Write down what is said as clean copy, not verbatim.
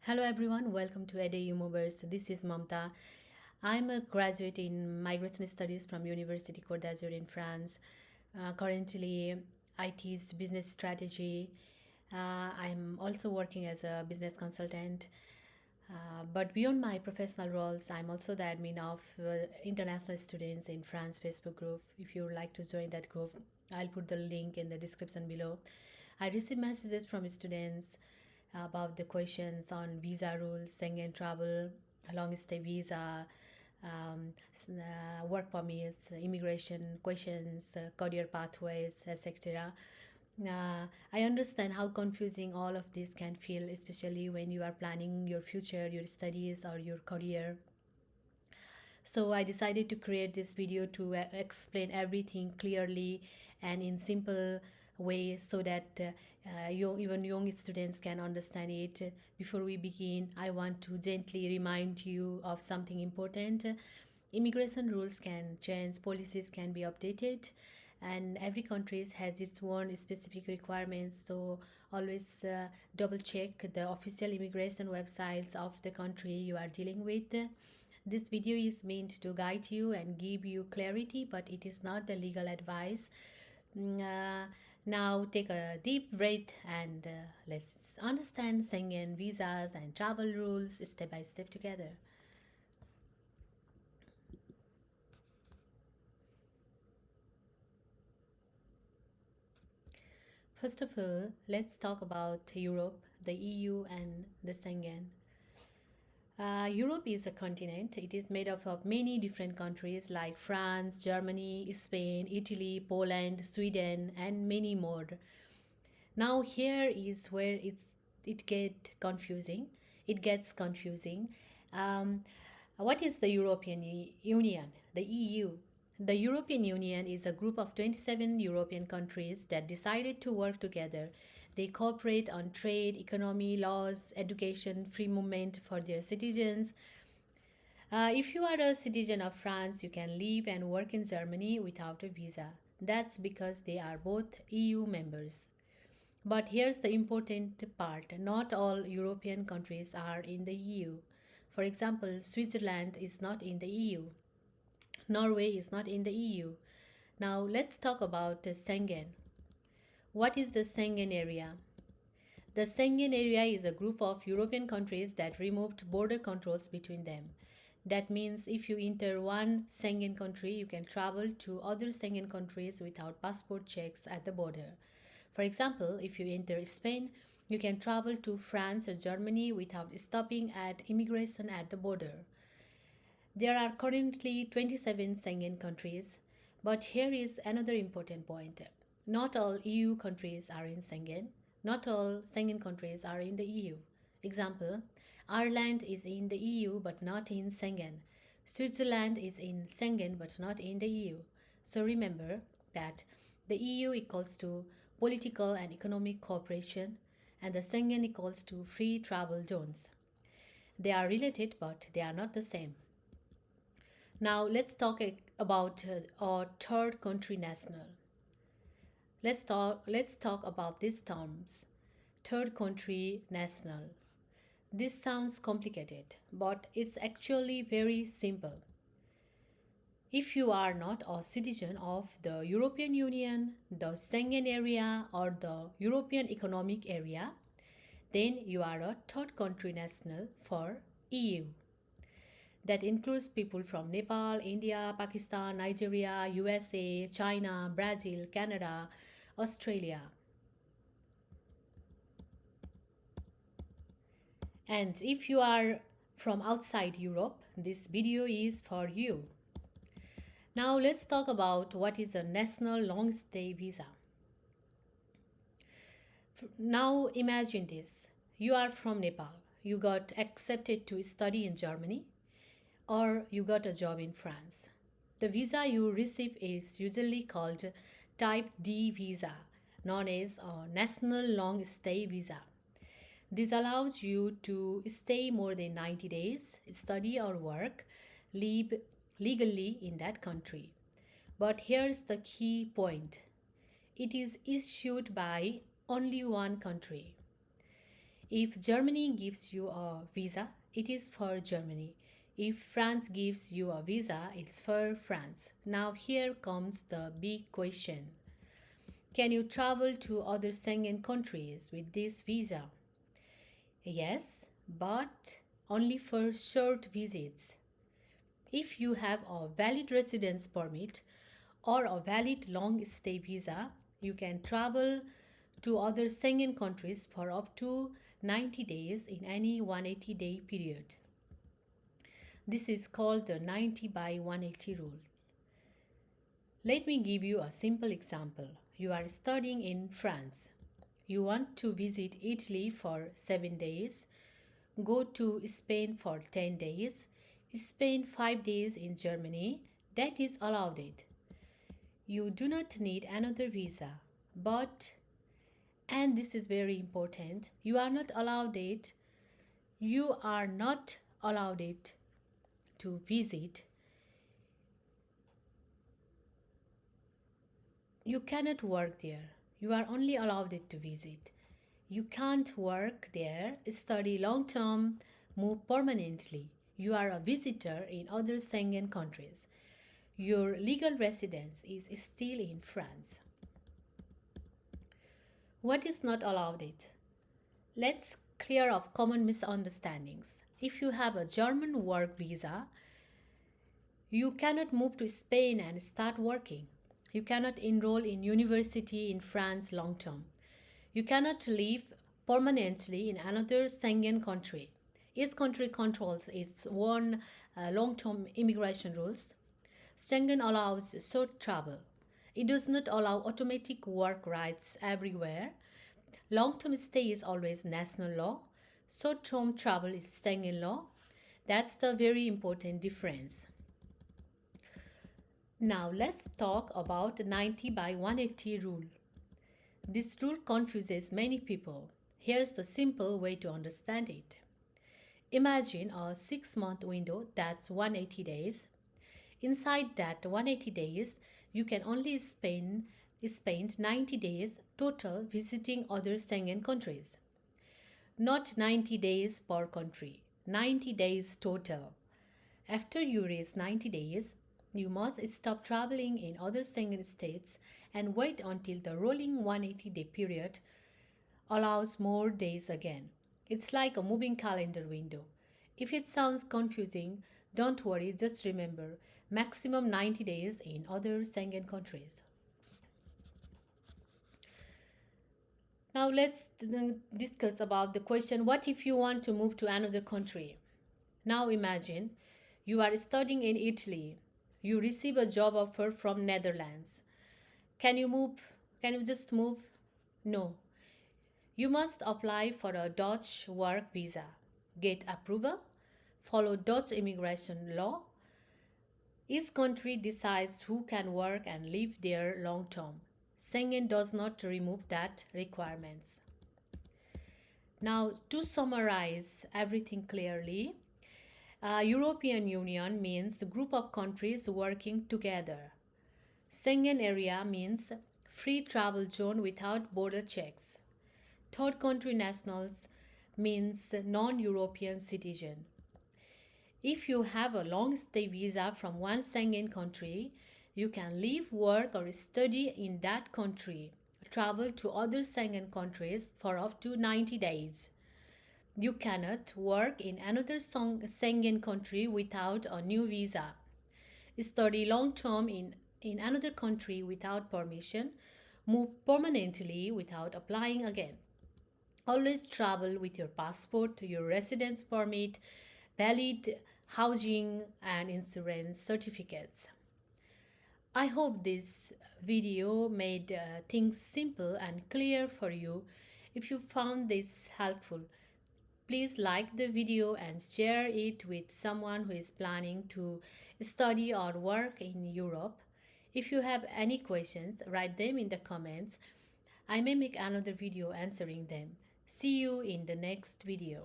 Hello everyone, welcome to Ede Movers. This is Mamata. I'm a graduate in migration studies from University Côte d'Azur in France. Currently, I teach business strategy. I'm also working as a business consultant. But beyond my professional roles, I'm also the admin of international students in France Facebook group. If you would like to join that group, I'll put the link in the description below. I receive messages from students about the questions on visa rules, Schengen travel, long stay visa, work permits, immigration questions, career pathways, etc. I understand how confusing all of this can feel, especially when you are planning your future, your studies, or your career. So I decided to create this video to explain everything clearly and in simple way so that even young students can understand it. Before we begin, I want to gently remind you of something important. Immigration rules can change, policies can be updated, and every country has its own specific requirements. So always double check the official immigration websites of the country you are dealing with. This video is meant to guide you and give you clarity, but it is not the legal advice. Mm, uh, Now take a deep breath and let's understand Schengen visas and travel rules step by step together. First of all, let's talk about Europe, the EU, and the Schengen. Europe is a continent. It is made up of many different countries like France, Germany, Spain, Italy, Poland, Sweden, and many more. Now here is where it get confusing. It gets confusing. Um, what is the European Union? The EU. The European Union is a group of 27 European countries that decided to work together. They cooperate on trade, economy, laws, education, free movement for their citizens. If you are a citizen of France, you can live and work in Germany without a visa. That's because they are both EU members. But here's the important part, not all European countries are in the EU. For example, Switzerland is not in the EU. Norway is not in the EU. Now let's talk about the Schengen. What is the Schengen area? The Schengen area is a group of European countries that removed border controls between them. That means if you enter one Schengen country, you can travel to other Schengen countries without passport checks at the border. For example, if you enter Spain, you can travel to France or Germany without stopping at immigration at the border. There are currently 27 Schengen countries, but here is another important point. Not all EU countries are in Schengen. Not all Schengen countries are in the EU. Example, Ireland is in the EU but not in Schengen. Switzerland is in Schengen but not in the EU. So remember that the EU equals to political and economic cooperation and the Schengen equals to free travel zones. They are related but they are not the same. Now let's talk about our third country national. Let's talk about these terms. Third country national. This sounds complicated, but it's actually very simple. If you are not a citizen of the European Union, the Schengen area, or the European Economic Area, then you are a third country national for EU. That includes people from Nepal, India, Pakistan, Nigeria, USA, China, Brazil, Canada, Australia. And if you are from outside Europe, this video is for you. Now let's talk about what is a national long stay visa. Now imagine this. You are from Nepal. You got accepted to study in Germany or you got a job in France. The visa you receive is usually called Type D visa, known as a National Long Stay Visa. This allows you to stay more than 90 days, study or work, live legally in that country. But here's the key point. It is issued by only one country. If Germany gives you a visa, it is for Germany. If France gives you a visa, it's for France. Now, here comes the big question. Can you travel to other Schengen countries with this visa? Yes, but only for short visits. If you have a valid residence permit or a valid long stay visa, you can travel to other Schengen countries for up to 90 days in any 180-day period. This is called the 90 by 180 rule. Let me give you a simple example. You are studying in France. You want to visit Italy for 7 days, go to Spain for 10 days, spend 5 days in Germany. That is allowed it. You do not need another visa, but, and this is very important, you are not allowed it to visit. You cannot work there. You are only allowed it to visit. You can't work there, study long term, move permanently. You are a visitor in other Schengen countries. Your legal residence is still in France. What is not allowed it? Let's clear up common misunderstandings. If you have a German work visa, you cannot move to Spain and start working. You cannot enroll in university in France long term. You cannot live permanently in another Schengen country. Each country controls its own long-term immigration rules. Schengen allows short travel. It does not allow automatic work rights everywhere. Long-term stay is always national law. Short-term travel is Schengen law. That's the very important difference. Now let's talk about the 90 by 180 rule. This rule confuses many people. Here's the simple way to understand it. Imagine a 6-month window, that's 180 days. Inside that 180 days, you can only spend 90 days total visiting other Schengen countries. Not 90 days per country, 90 days total. After you reach 90 days, you must stop traveling in other Schengen states and wait until the rolling 180-day period allows more days again. It's like a moving calendar window. If it sounds confusing, don't worry, just remember maximum 90 days in other Schengen countries. Now let's discuss about the question, what if you want to move to another country? Now imagine you are studying in Italy. You receive a job offer from Netherlands. Can you move? Can you just move? No. You must apply for a Dutch work visa, get approval, follow Dutch immigration law. Each country decides who can work and live there long term. Schengen does not remove that requirements. Now, to summarize everything clearly, European Union means group of countries working together. Schengen area means free travel zone without border checks. Third country nationals means non-European citizen. If you have a long stay visa from one Schengen country, you can live, work or study in that country. Travel to other Schengen countries for up to 90 days. You cannot work in another Schengen country without a new visa. Study long term in another country without permission. Move permanently without applying again. Always travel with your passport, your residence permit, valid housing and insurance certificates. I hope this video made things simple and clear for you. If you found this helpful, please like the video and share it with someone who is planning to study or work in Europe. If you have any questions, write them in the comments. I may make another video answering them. See you in the next video.